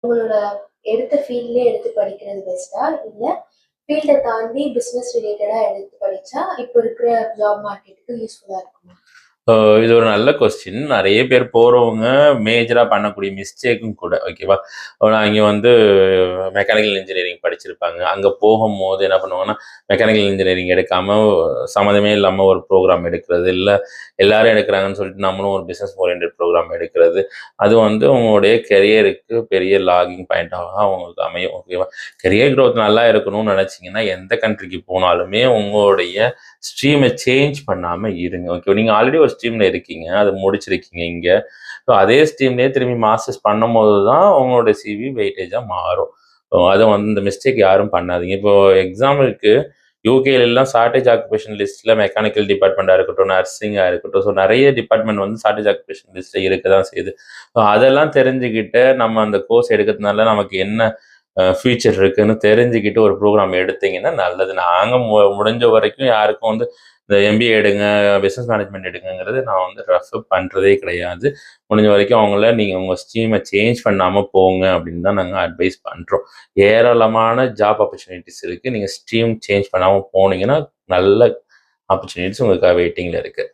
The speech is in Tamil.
உங்களோட எடுத்த ஃபீல்ட்லயே எடுத்து படிக்கிறது பெஸ்ட்டா? இல்ல ஃபீல்ட தாண்டி பிசினஸ் ரிலேட்டடா எடுத்து படிச்சா, இப்ப இருக்கிற ஜாப் மார்க்கெட்டுக்கு யூஸ்ஃபுல்லா இருக்குமா? இது ஒரு நல்ல கொஸ்டின். நெறைய பேர் போறவங்க மேஜரா பண்ணக்கூடிய மிஸ்டேக்கும் கூட. ஓகேவா? இங்க வந்து மெக்கானிக்கல் இன்ஜினியரிங் படிச்சிருப்பாங்க. அங்க போகும்போது என்ன பண்ணுவாங்கன்னா, மெக்கானிக்கல் இன்ஜினியரிங் எடுக்காம சம்மந்தமே இல்லாம ஒரு ப்ரோகிராம் எடுக்கிறது. இல்ல எல்லாரும் எடுக்கிறாங்கன்னு சொல்லிட்டு நம்மளும் ஒரு பிசினஸ் ஓரியன்டட் ப்ரோகிராம் எடுக்கிறது. அது வந்து உங்களுடைய கெரியருக்கு பெரிய லாகிங் பாயிண்ட்டாக உங்களுக்கு அமையும். ஓகேவா? கெரியர் குரோத் நல்லா இருக்கணும்னு நெனைச்சீங்கன்னா, எந்த கண்ட்ரிக்கு போனாலுமே உங்களுடைய ஸ்ட்ரீமை சேஞ்ச் பண்ணாம இருங்க. ஓகே. நீங்க ஆல்ரெடி ஒரு ஸ்ட்ரீம்ல இருக்கீங்க. அத முடிச்சிருக்கீங்க இங்க. ஸோ அதே ஸ்ட்ரீம்லயே திரும்பி மாஸ்டர்ஸ் பண்ணும்போது தான் உங்களோட சிவி வெயிட்டேஜா மாறும். அத வந்து இந்த மிஸ்டேக் யாரும் பண்ணாதீங்க. இப்போ எக்ஸாம்பிளுக்கு யுகேல எல்லாம் ஷார்டேஜ் ஆக்குபேஷன் லிஸ்ட்ல மெக்கானிக்கல் டிபார்ட்மெண்ட்டா இருக்கட்டும், நர்சிங்கா இருக்கட்டும். ஸோ நெறைய டிபார்ட்மெண்ட் வந்து ஷார்டேஜ் ஆக்குபேஷன் லிஸ்ட்ல இருக்க தான் செய்யுது. ஸோ அதெல்லாம் தெரிஞ்சுக்கிட்டு நம்ம அந்த கோர்ஸ் எடுக்கிறதுனால நமக்கு என்ன ஃபியூச்சர் இருக்குன்னு தெரிஞ்சுக்கிட்டு ஒரு ப்ரோக்ராம் எடுத்தீங்கன்னா நல்லது. நாங்க முடிஞ்ச வரைக்கும் யாருக்கும் வந்து இந்த எம்பிஏ எடுங்க, பிசினஸ் மேனேஜ்மெண்ட் எடுங்கங்கிறது நான் வந்து ரெஃபர் பண்றதே கிடையாது. முடிஞ்ச வரைக்கும் அவங்கள நீங்க உங்க ஸ்ட்ரீமை சேஞ்ச் பண்ணாம போங்க அப்படின்னு தான் நாங்க அட்வைஸ் பண்றோம். ஏராளமான ஜாப் ஆப்பர்ச்சுனிட்டிஸ் இருக்கு. நீங்க ஸ்ட்ரீம் சேஞ்ச் பண்ணாம போனீங்கன்னா, நல்ல ஆப்பர்ச்சுனிட்டிஸ் உங்களுக்காக வெயிட்டிங்ல இருக்கு.